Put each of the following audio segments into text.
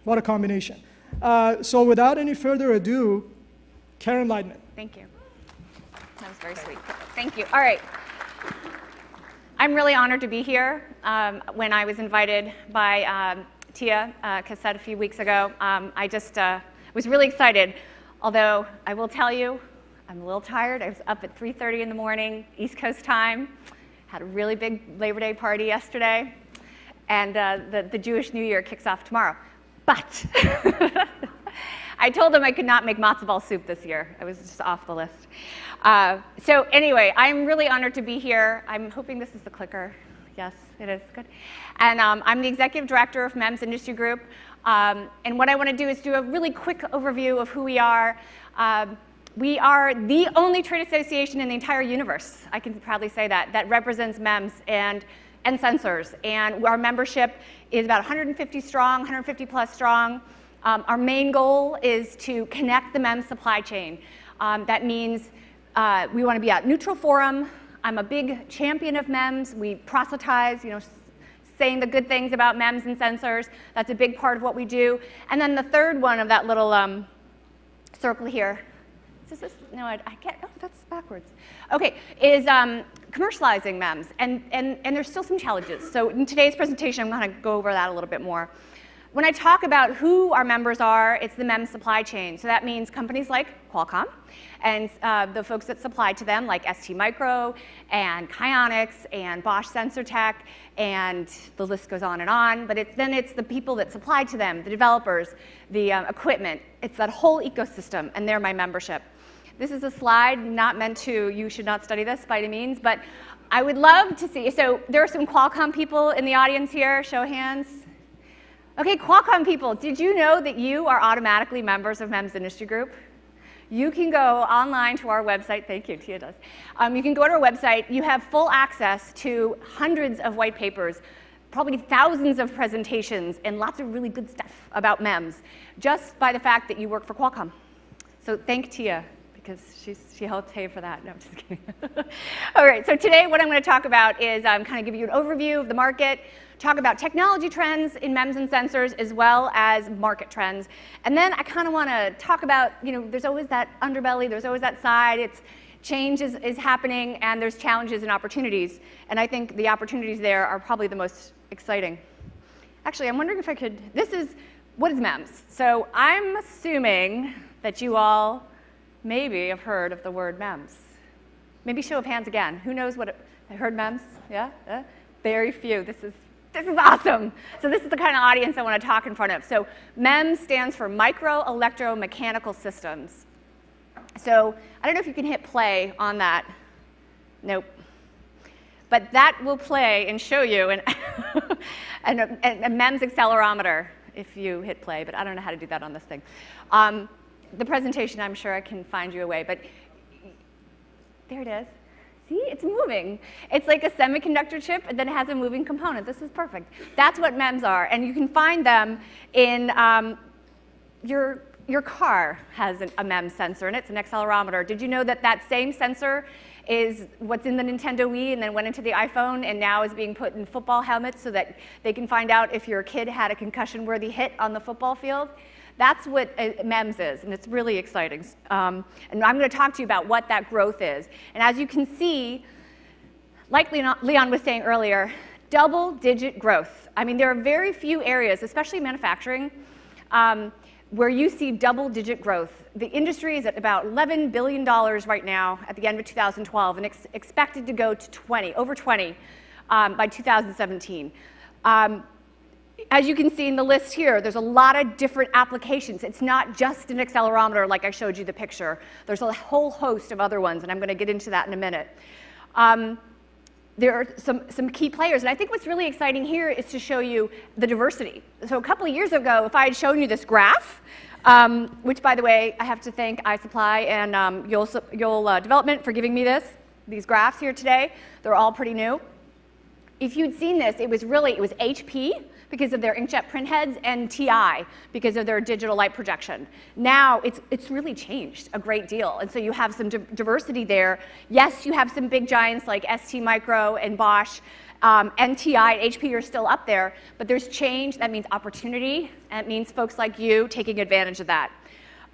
What a combination. So without any further ado, Karen Lightman. Thank you. That was very sweet. Thank you. All right. I'm really honored to be here. When I was invited by Tia Cassette a few weeks ago, I just was really excited. Although I will tell you, I'm a little tired. I was up at 3:30 in the morning, East Coast time. Had a really big Labor Day party yesterday. And the Jewish New Year kicks off tomorrow. But I told them I could not make matzo ball soup this year. I was just off the list. So anyway, I'm really honored to be here. I'm hoping this is the clicker. Yes, it is. Good. And I'm the executive director of MEMS Industry Group. And what I want to do is do a really quick overview of who we are. We are the only trade association in the entire universe, I can proudly say that represents MEMS and sensors. And our membership is about 150 strong, 150 plus strong. Our main goal is to connect the MEMS supply chain. That means we want to be at neutral forum. I'm a big champion of MEMS. We proselytize, saying the good things about MEMS and sensors. That's a big part of what we do. And then the third one of that little circle here, is this? No, I can't. Oh, that's backwards. Okay, is commercializing MEMS. And there's still some challenges. So in today's presentation, I'm going to go over that a little bit more. When I talk about who our members are, it's the MEMS supply chain. So that means companies like Qualcomm and the folks that supply to them, like STMicro and Kyonix and Bosch Sensor Tech, and the list goes on and on. But then it's the people that supply to them, the developers, the equipment. It's that whole ecosystem, and they're my membership. This is a slide not meant to, you should not study this by any means, but I would love to see. So there are some Qualcomm people in the audience here. Show of hands. Okay, Qualcomm people, did you know that you are automatically members of MEMS Industry Group? You can go online to our website. Thank you, Tia does. You can go to our website. You have full access to hundreds of white papers, probably thousands of presentations, and lots of really good stuff about MEMS, just by the fact that you work for Qualcomm. So thank Tia, because she helped pay for that. No, I'm just kidding. All right, so today what I'm going to talk about is kind of give you an overview of the market, talk about technology trends in MEMS and sensors, as well as market trends. And then I kind of want to talk about, there's always that underbelly, there's always that side. Change is happening, and there's challenges and opportunities. And I think the opportunities there are probably the most exciting. Actually, I'm wondering if I could, what is MEMS? So I'm assuming that you all maybe have heard of the word MEMS. Maybe show of hands again. Who knows what I heard MEMS? Yeah? Very few. This is awesome. So this is the kind of audience I want to talk in front of. So MEMS stands for Micro Electromechanical Systems. So I don't know if you can hit play on that. Nope. But that will play and show you a MEMS accelerometer if you hit play, but I don't know how to do that on this thing. The presentation, I'm sure I can find you a way, but there it is. See, it's moving. It's like a semiconductor chip, and then it has a moving component. This is perfect. That's what MEMS are, and you can find them in your car has a MEMS sensor, and it's an accelerometer. Did you know that same sensor is what's in the Nintendo Wii and then went into the iPhone and now is being put in football helmets so that they can find out if your kid had a concussion-worthy hit on the football field? That's what MEMS is, and it's really exciting. And I'm going to talk to you about what that growth is. And as you can see, like Leon was saying earlier, double-digit growth. I mean, there are very few areas, especially manufacturing, where you see double-digit growth. The industry is at about $11 billion right now at the end of 2012, and expected to go to over 20 by 2017. As you can see in the list here, there's a lot of different applications. It's not just an accelerometer like I showed you the picture. There's a whole host of other ones, and I'm going to get into that in a minute. There are some key players, and I think what's really exciting here is to show you the diversity. So a couple of years ago, if I had shown you this graph, which, by the way, I have to thank iSupply and Yole Development for giving me these graphs here today. They're all pretty new. If you'd seen this, it was HP, because of their inkjet print heads, and TI because of their digital light projection. Now it's really changed a great deal, and so you have some diversity there. Yes, you have some big giants like STMicro and Bosch NTI and HP are still up there, but there's change. That means opportunity, and it means folks like you taking advantage of that.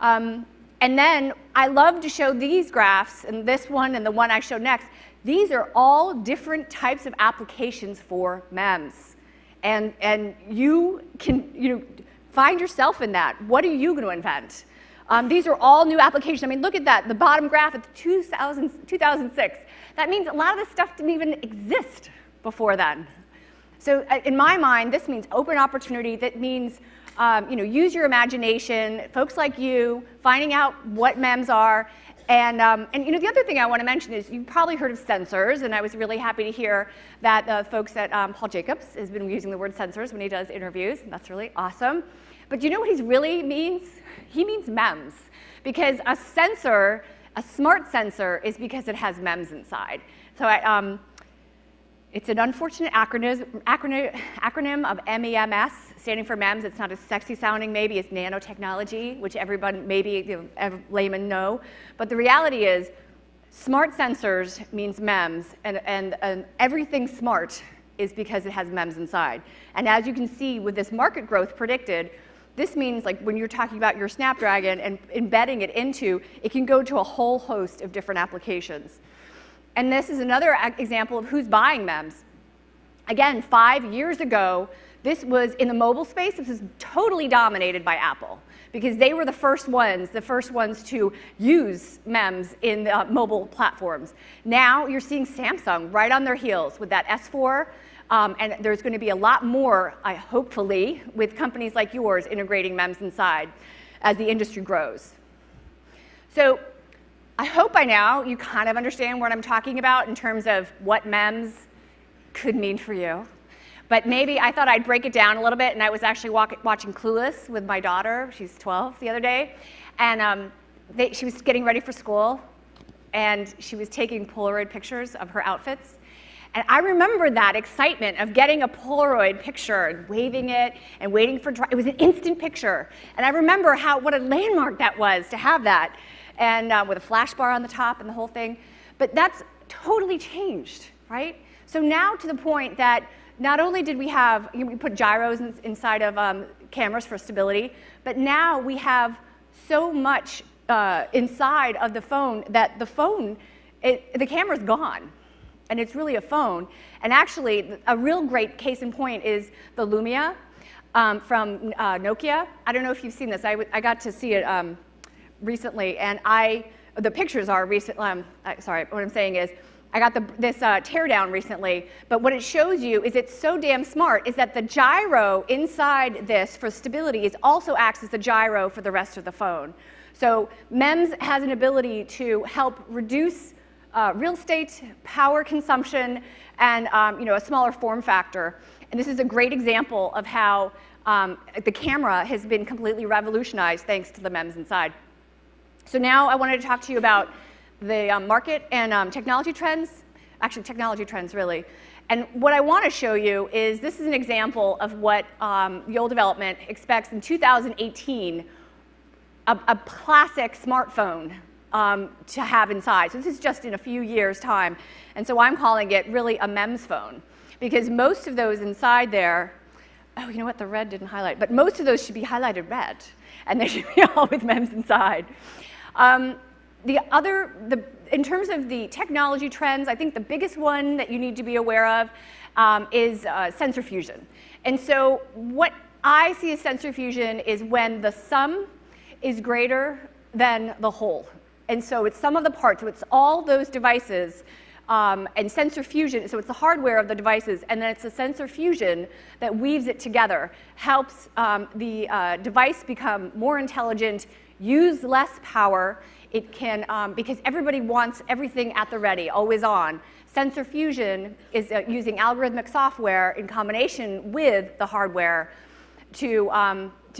And then I love to show these graphs, and this one and the one I show next. These are all different types of applications for MEMS. And you can find yourself in that. What are you going to invent? These are all new applications. I mean, look at that. The bottom graph at 2006. That means a lot of this stuff didn't even exist before then. So in my mind, this means open opportunity. That means use your imagination, folks like you, finding out what MEMS are. And the other thing I want to mention is you've probably heard of sensors, and I was really happy to hear that the folks at Paul Jacobs has been using the word sensors when he does interviews, and that's really awesome. But do you know what he really means? He means MEMS, because a sensor, a smart sensor, is because it has MEMS inside. So it's an unfortunate acronym of MEMS, standing for MEMS. It's not as sexy sounding maybe as nanotechnology, which everyone maybe laymen know. But the reality is, smart sensors means MEMS, and everything smart is because it has MEMS inside. And as you can see with this market growth predicted, this means like when you're talking about your Snapdragon and embedding it into, it can go to a whole host of different applications. And this is another example of who's buying MEMS. Again, 5 years ago, this was in the mobile space. This was totally dominated by Apple because they were the first ones to use MEMS in the mobile platforms. Now you're seeing Samsung right on their heels with that S4, and there's going to be a lot more, hopefully, with companies like yours integrating MEMS inside as the industry grows. So I hope by now you kind of understand what I'm talking about in terms of what MEMS could mean for you. But maybe I thought I'd break it down a little bit, and I was actually watching Clueless with my daughter. She's 12 the other day, and she was getting ready for school, and she was taking Polaroid pictures of her outfits. And I remember that excitement of getting a Polaroid picture and waving it and waiting for it was an instant picture. And I remember what a landmark that was to have that, and with a flash bar on the top and the whole thing. But that's totally changed, right? So now to the point that not only did we have, we put gyros inside of cameras for stability, but now we have so much inside of the phone that the camera's gone. And it's really a phone. And actually, a real great case in point is the Lumia from Nokia. I don't know if you've seen this. I got to see it recently, and the pictures are recent. Sorry, what I'm saying is, I got this Teardown recently, but what it shows you is it's so damn smart is that the gyro inside this for stability also acts as the gyro for the rest of the phone. So MEMS has an ability to help reduce real estate, power consumption, and a smaller form factor. And this is a great example of how the camera has been completely revolutionized thanks to the MEMS inside. So now I wanted to talk to you about the market and technology trends, actually technology trends really. And what I want to show you is this is an example of what Yole Development expects in 2018, a classic smartphone to have inside. So this is just in a few years' time. And so I'm calling it really a MEMS phone because most of those inside there, oh, you know what, the red didn't highlight, but most of those should be highlighted red, and they should be all with MEMS inside. In terms of the technology trends, I think the biggest one that you need to be aware of is sensor fusion. And so what I see as sensor fusion is when the sum is greater than the whole. And so it's sum of the parts, so it's all those devices, and sensor fusion, so it's the hardware of the devices, and then it's the sensor fusion that weaves it together, helps the device become more intelligent, use less power. It can, because everybody wants everything at the ready, always on. Sensor fusion is using algorithmic software in combination with the hardware to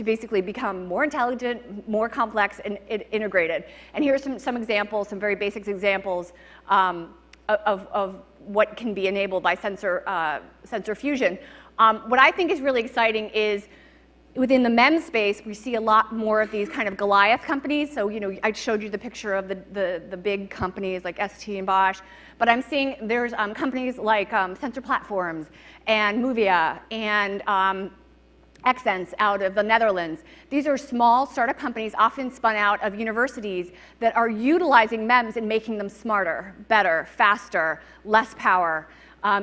basically become more intelligent, more complex, and integrated. And here's some examples, some very basic examples of what can be enabled by sensor fusion. What I think is really exciting is Within the MEMS space, we see a lot more of these kind of Goliath companies. So, I showed you the picture of the big companies like ST and Bosch, but I'm seeing there's companies like Sensor Platforms and Movia and Xsense out of the Netherlands. These are small startup companies, often spun out of universities, that are utilizing MEMS and making them smarter, better, faster, less power,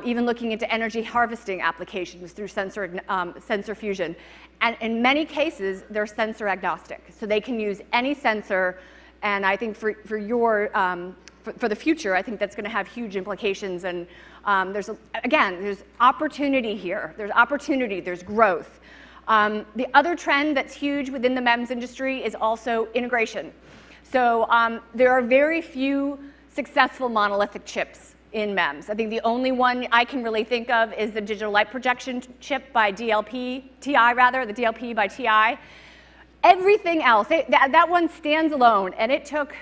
even looking into energy harvesting applications through sensor fusion. And in many cases, they're sensor agnostic. So they can use any sensor, and I think for the future, I think that's going to have huge implications. And there's opportunity here. There's opportunity, there's growth. The other trend that's huge within the MEMS industry is also integration. So there are very few successful monolithic chips in MEMS. I think the only one I can really think of is the digital light projection chip by TI, the DLP by TI. Everything else, that one stands alone, and it took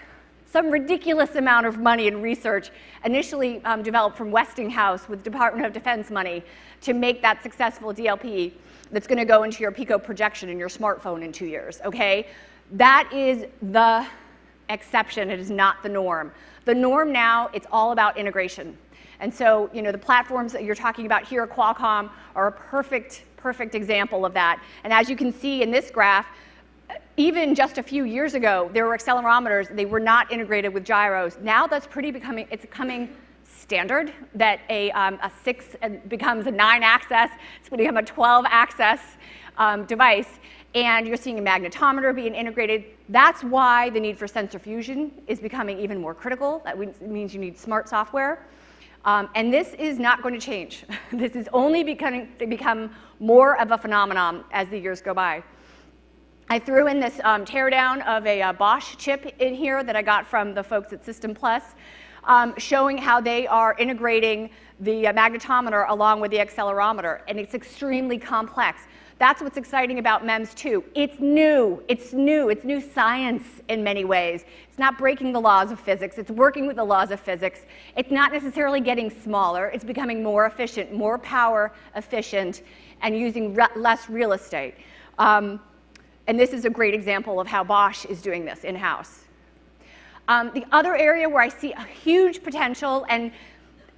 some ridiculous amount of money and research, initially developed from Westinghouse with Department of Defense money, to make that successful DLP that's going to go into your Pico projection in your smartphone in 2 years, okay? That is the exception. It is not the norm. The norm now, it's all about integration. And so, the platforms that you're talking about here, Qualcomm, are a perfect example of that. And as you can see in this graph, even just a few years ago, there were accelerometers, they were not integrated with gyros. Now that's it's becoming standard that a 6 becomes a 9-axis, it's going to become a 12-axis device, and you're seeing a magnetometer being integrated. That's why the need for sensor fusion is becoming even more critical. That means you need smart software. And this is not going to change. This is only become more of a phenomenon as the years go by. I threw in this teardown of a Bosch chip in here that I got from the folks at System Plus, showing how they are integrating the magnetometer along with the accelerometer, and it's extremely complex. That's what's exciting about MEMS too. It's new science in many ways. It's not breaking the laws of physics, it's working with the laws of physics. It's not necessarily getting smaller, it's becoming more efficient, more power efficient, and using less real estate. And this is a great example of how Bosch is doing this in-house. The other area where I see a huge potential, and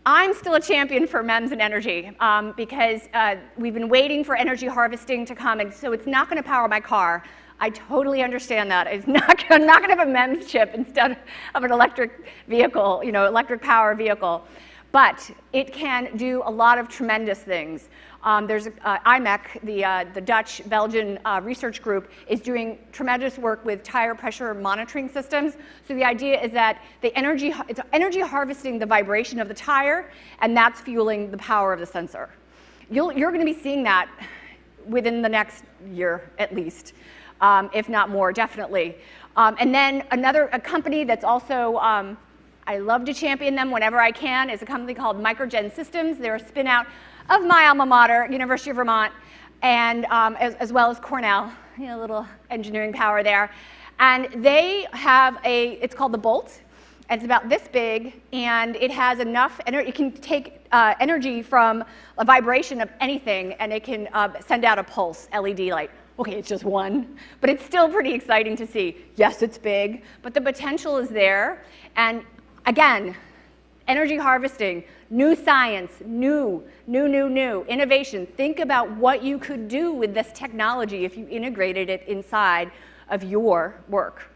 I'm still a champion for MEMS and energy because we've been waiting for energy harvesting to come, and so it's not going to power my car. I totally understand that. I'm not going to have a MEMS chip instead of an electric vehicle, electric power vehicle. But it can do a lot of tremendous things. There's IMEC, the Dutch-Belgian research group, is doing tremendous work with tire pressure monitoring systems. So the idea is that it's energy harvesting the vibration of the tire, and that's fueling the power of the sensor. You're going to be seeing that within the next year, at least, if not more, definitely. And then a company that's also I love to champion them whenever I can, is a company called Microgen Systems. They're a spin-out of my alma mater, University of Vermont, and as well as Cornell, a little engineering power there. And they have it's called the Bolt. It's about this big, and it has enough energy. It can take energy from a vibration of anything, and it can send out a pulse LED light. Okay, it's just one, but it's still pretty exciting to see. Yes, it's big, but the potential is there. And again, energy harvesting, new science, new innovation. Think about what you could do with this technology if you integrated it inside of your work.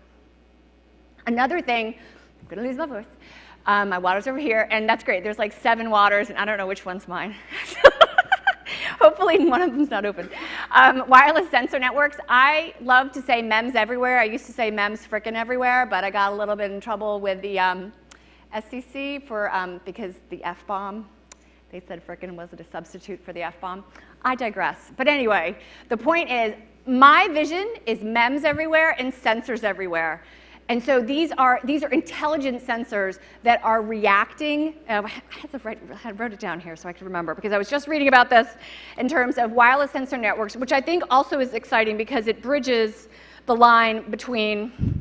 Another thing, I'm gonna lose my voice. My water's over here, and that's great. There's like 7 waters, and I don't know which one's mine. Hopefully one of them's not open. Wireless sensor networks. I love to say MEMS everywhere. I used to say MEMS frickin' everywhere, but I got a little bit in trouble with the SEC because the F-bomb, they said frickin' wasn't a substitute for the F-bomb. I digress. But anyway, the point is, my vision is MEMS everywhere and sensors everywhere. And so these are intelligent sensors that are reacting. I wrote it down here so I could remember, because I was just reading about this in terms of wireless sensor networks, which I think also is exciting because it bridges the line between,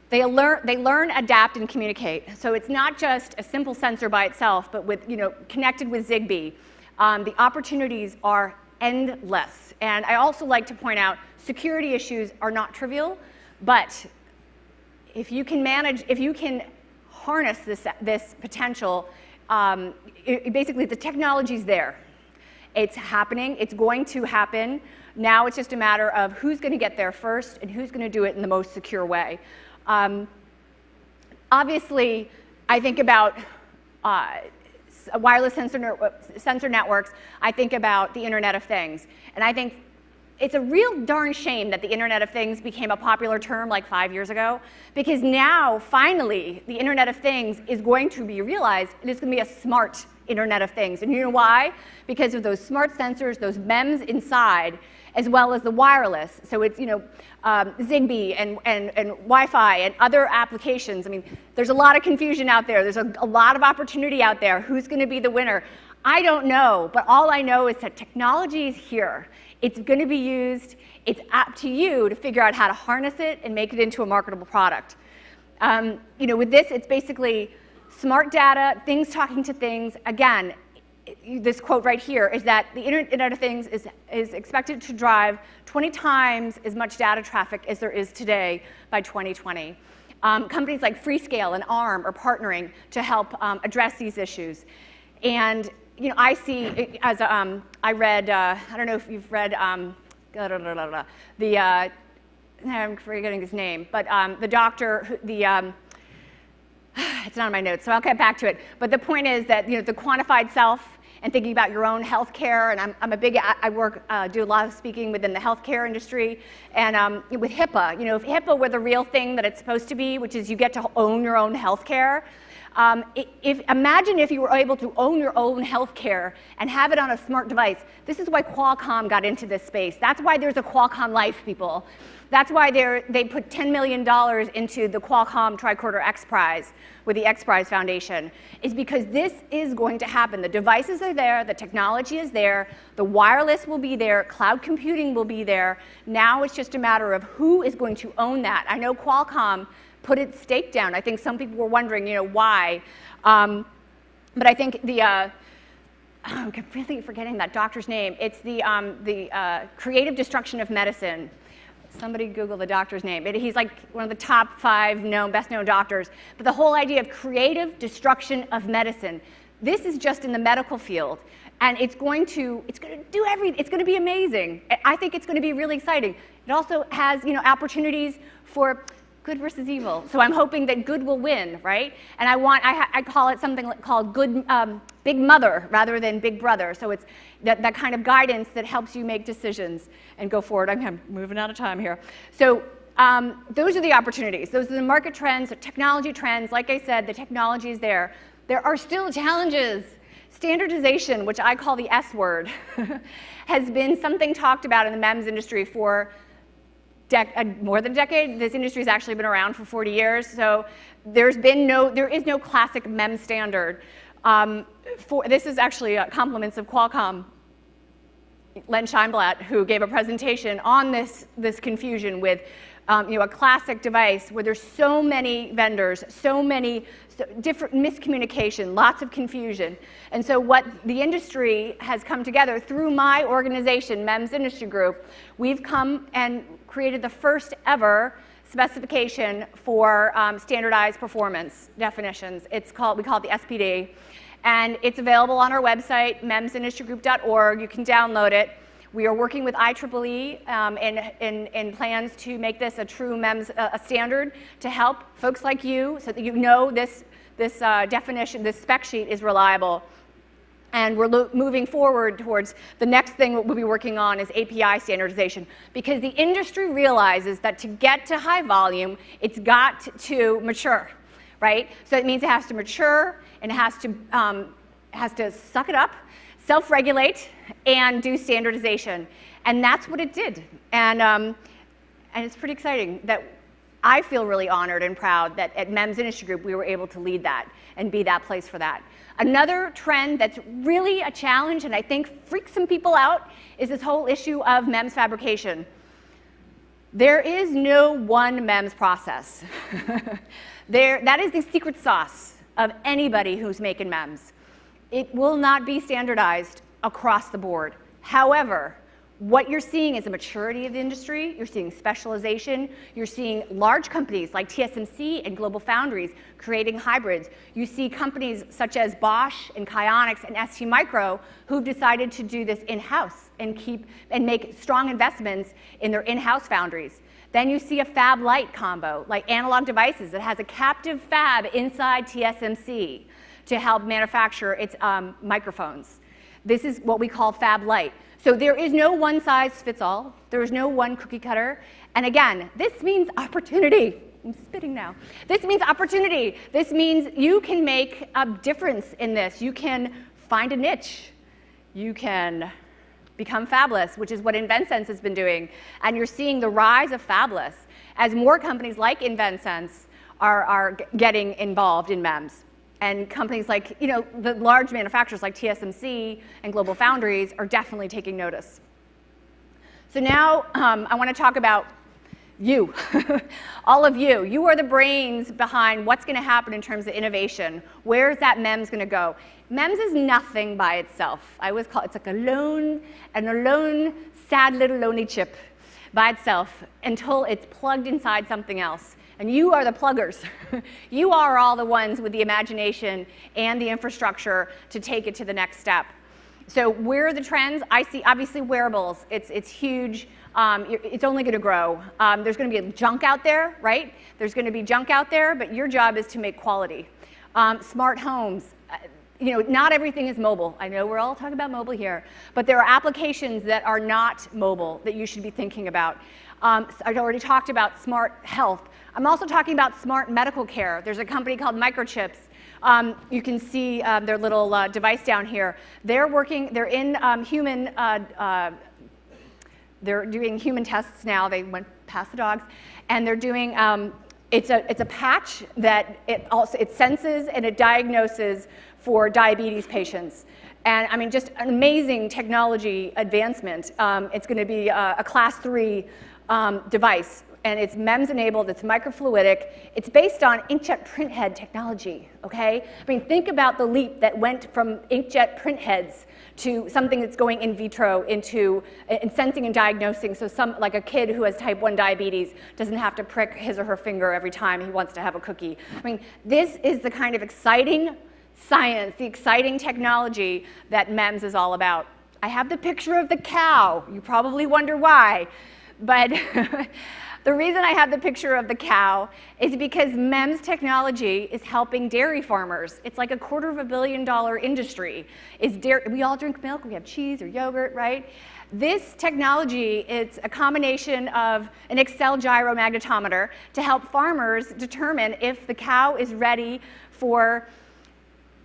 they learn, adapt, and communicate. So it's not just a simple sensor by itself, but with, connected with Zigbee. The opportunities are endless. And I also like to point out, security issues are not trivial, but if you can harness this potential, basically the technology's there. It's happening, it's going to happen. Now it's just a matter of who's going to get there first and who's going to do it in the most secure way. Obviously, I think about wireless sensor networks, I think about the Internet of Things. And I think it's a real darn shame that the Internet of Things became a popular term like 5 years ago, because now, finally, the Internet of Things is going to be realized, and it's going to be a smart Internet of Things. And you know why? Because of those smart sensors, those MEMS inside, as well as the wireless. So it's, Zigbee and Wi-Fi and other applications. I mean, there's a lot of confusion out there. There's a lot of opportunity out there. Who's going to be the winner? I don't know, but all I know is that technology is here. It's going to be used. It's up to you to figure out how to harness it and make it into a marketable product. With this, it's basically smart data, things talking to things. Again, this quote right here is that the Internet of Things is expected to drive 20 times as much data traffic as there is today by 2020. Companies like Freescale and ARM are partnering to help address these issues. And I see, as I read, I don't know if you've read I'm forgetting his name, but the doctor, it's not in my notes, so I'll get back to it. But the point is that the quantified self and thinking about your own healthcare, and I work, do a lot of speaking within the healthcare industry, and with HIPAA, if HIPAA were the real thing that it's supposed to be, which is you get to own your own healthcare. Imagine if you were able to own your own healthcare and have it on a smart device. This is why Qualcomm got into this space. That's why there's a Qualcomm Life, people. That's why they put $10 million into the Qualcomm Tricorder X Prize with the X Prize Foundation, is because this is going to happen. The devices are there, the technology is there, the wireless will be there, cloud computing will be there. Now it's just a matter of who is going to own that. I know Qualcomm put its stake down. I think some people were wondering, why. But I think I'm completely forgetting that doctor's name. It's the creative destruction of medicine. Somebody Google the doctor's name. He's like one of the top 5 best known doctors. But the whole idea of creative destruction of medicine, this is just in the medical field. And it's going to do everything. It's going to be amazing. I think it's going to be really exciting. It also has, opportunities for good versus evil. So I'm hoping that good will win, right? And I call it something called good, big mother rather than big brother. So it's that kind of guidance that helps you make decisions and go forward. I'm moving out of time here. So those are the opportunities. Those are the market trends, the technology trends. Like I said, the technology is there. There are still challenges. Standardization, which I call the S word, has been something talked about in the MEMS industry for more than a decade. This industry has actually been around for 40 years, so there is no classic MEMS standard. This is actually compliments of Qualcomm. Len Scheinblatt, who gave a presentation on this confusion with a classic device where there's so many vendors, different miscommunication, lots of confusion. And so what the industry has come together through my organization, MEMS Industry Group, we've come and created the first ever specification for standardized performance definitions. We call it the SPD. And it's available on our website, memsindustrygroup.org. You can download it. We are working with IEEE in plans to make this a true MEMS a standard to help folks like you so that this definition, this spec sheet is reliable. And we're moving forward towards the next thing we'll be working on is API standardization, because the industry realizes that to get to high volume, it's got to mature, right? So it means it has to mature and it has to suck it up, self-regulate, and do standardization. And that's what it did. And it's pretty exciting that I feel really honored and proud that at MEMS Industry Group we were able to lead that and be that place for that. Another trend that's really a challenge and I think freaks some people out is this whole issue of MEMS fabrication. There is no one MEMS process. That is the secret sauce of anybody who's making MEMS. It will not be standardized across the board. However, what you're seeing is a maturity of the industry, you're seeing specialization, you're seeing large companies like TSMC and GlobalFoundries creating hybrids. You see companies such as Bosch and Kyonix and STMicro who've decided to do this in-house and make strong investments in their in-house foundries. Then you see a fab-light combo, like Analog Devices, that has a captive fab inside TSMC to help manufacture its microphones. This is what we call fab-light. So there is no one-size-fits-all. There is no one cookie cutter. And again, this means opportunity. I'm spitting now. This means opportunity. This means you can make a difference in this. You can find a niche. You can become fabless, which is what InvenSense has been doing. And you're seeing the rise of fabless as more companies like InvenSense are getting involved in MEMS. And companies like, the large manufacturers like TSMC and GlobalFoundries are definitely taking notice. So now I want to talk about you, all of you. You are the brains behind what's going to happen in terms of innovation. Where's that MEMS going to go? MEMS is nothing by itself. I always call it, it's like a lone, sad little lonely chip by itself until it's plugged inside something else. And you are the pluggers. You are all the ones with the imagination and the infrastructure to take it to the next step. So where are the trends? I see, obviously, wearables. It's huge. It's only going to grow. There's going to be junk out there, right? There's going to be junk out there, but your job is to make quality. Smart homes. Not everything is mobile. I know we're all talking about mobile here, but there are applications that are not mobile that you should be thinking about. I already talked about smart health. I'm also talking about smart medical care. There's a company called Microchips. You can see their little device down here. They're doing human tests now. They went past the dogs, and they're doing. It's a patch that it senses and it diagnoses for diabetes patients. And I mean, just an amazing technology advancement. It's going to be a class 3 device. And it's MEMS enabled, it's microfluidic, it's based on inkjet printhead technology, okay? I mean, think about the leap that went from inkjet printheads to something that's going in vitro into sensing and diagnosing, so like a kid who has type 1 diabetes doesn't have to prick his or her finger every time he wants to have a cookie. I mean, this is the kind of exciting science, the exciting technology that MEMS is all about. I have the picture of the cow. You probably wonder why, but the reason I have the picture of the cow is because MEMS technology is helping dairy farmers. It's like a $250 million industry. We all drink milk, we have cheese or yogurt, right? This technology, it's a combination of an Excel gyro magnetometer to help farmers determine if the cow is ready for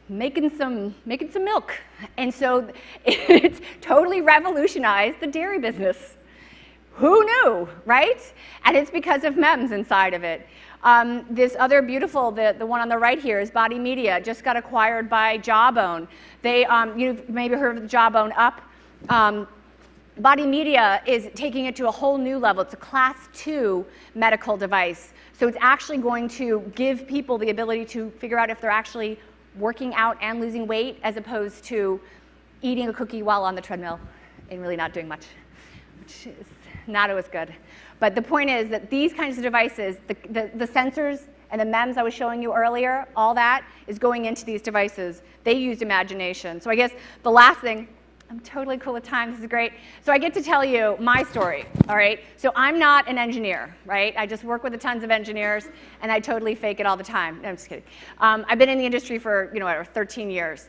making some milk. And so it's totally revolutionized the dairy business. Who knew, right? And it's because of MEMS inside of it. This other beautiful, the one on the right here is Body Media, just got acquired by Jawbone. You've maybe heard of the Jawbone Up. Body Media is taking it to a whole new level. It's a class 2 medical device. So it's actually going to give people the ability to figure out if they're actually working out and losing weight as opposed to eating a cookie while on the treadmill and really not doing much, which is not always good. But the point is that these kinds of devices, the sensors and the MEMS I was showing you earlier, all that is going into these devices. They used imagination. So I guess the last thing, I'm totally cool with time, this is great. So I get to tell you my story, all right? So I'm not an engineer, right? I just work with a tons of engineers, and I totally fake it all the time. No, I'm just kidding. I've been in the industry for 13 years.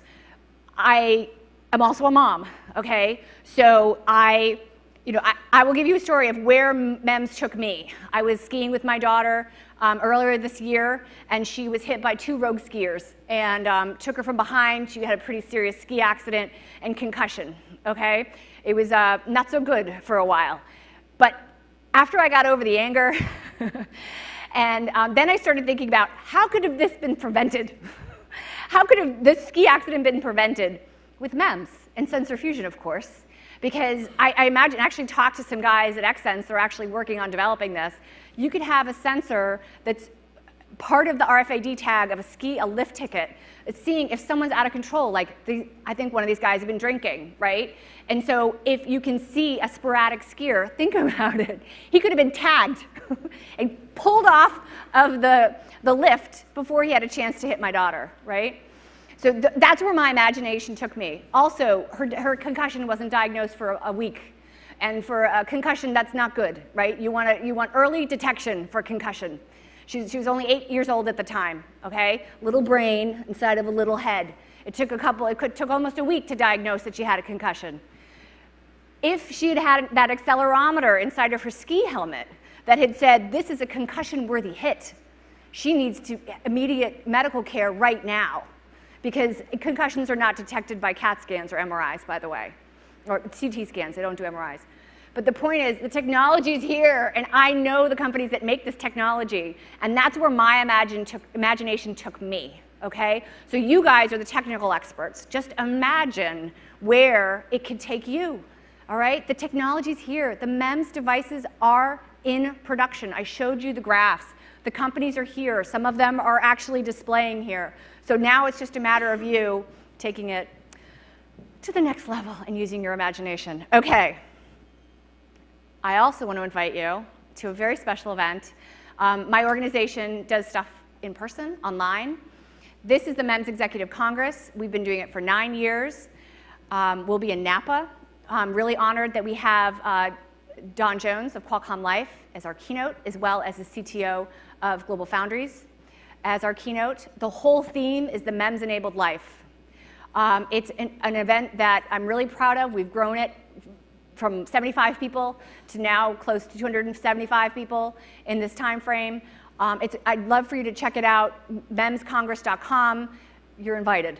I am also a mom, okay? So I will give you a story of where MEMS took me. I was skiing with my daughter earlier this year, and she was hit by 2 rogue skiers and took her from behind. She had a pretty serious ski accident and concussion, okay? It was not so good for a while. But after I got over the anger, and then I started thinking about how could have this been prevented? How could have this ski accident been prevented? With MEMS and sensor fusion, of course. Because I imagine, actually talked to some guys at Xsense, they're actually working on developing this. You could have a sensor that's part of the RFID tag of a lift ticket. It's seeing if someone's out of control, like I think one of these guys had been drinking, right? And so if you can see a sporadic skier, think about it. He could have been tagged and pulled off of the lift before he had a chance to hit my daughter, right? So that's where my imagination took me. Also, her concussion wasn't diagnosed for a week. And for a concussion, that's not good, right? You want early detection for concussion. She was only 8 years old at the time, okay? Little brain inside of a little head. It took almost a week to diagnose that she had a concussion. If she had had that accelerometer inside of her ski helmet that had said, this is a concussion-worthy hit, she needs immediate medical care right now, because concussions are not detected by CAT scans or MRIs, by the way, or CT scans. They don't do MRIs. But the point is, the technology is here, and I know the companies that make this technology, and that's where my imagination took me, okay? So you guys are the technical experts. Just imagine where it could take you, all right? The technology's here. The MEMS devices are in production. I showed you the graphs. The companies are here. Some of them are actually displaying here. So now it's just a matter of you taking it to the next level and using your imagination. Okay. I also want to invite you to a very special event. My organization does stuff in person, online. This is the MEMS Executive Congress. We've been doing it for 9 years. We'll be in Napa. I'm really honored that we have Don Jones of Qualcomm Life as our keynote, as well as the CTO of Global Foundries as our keynote. The whole theme is the MEMS-enabled life. It's an event that I'm really proud of. We've grown it from 75 people to now close to 275 people in this time frame. I'd love for you to check it out, memscongress.com. You're invited.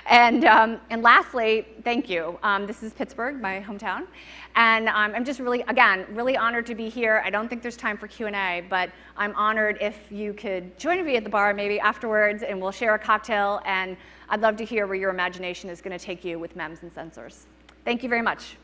And lastly, thank you. This is Pittsburgh, my hometown. And I'm just really honored to be here. I don't think there's time for Q&A, but I'm honored if you could join me at the bar maybe afterwards, and we'll share a cocktail. And I'd love to hear where your imagination is going to take you with MEMS and sensors. Thank you very much.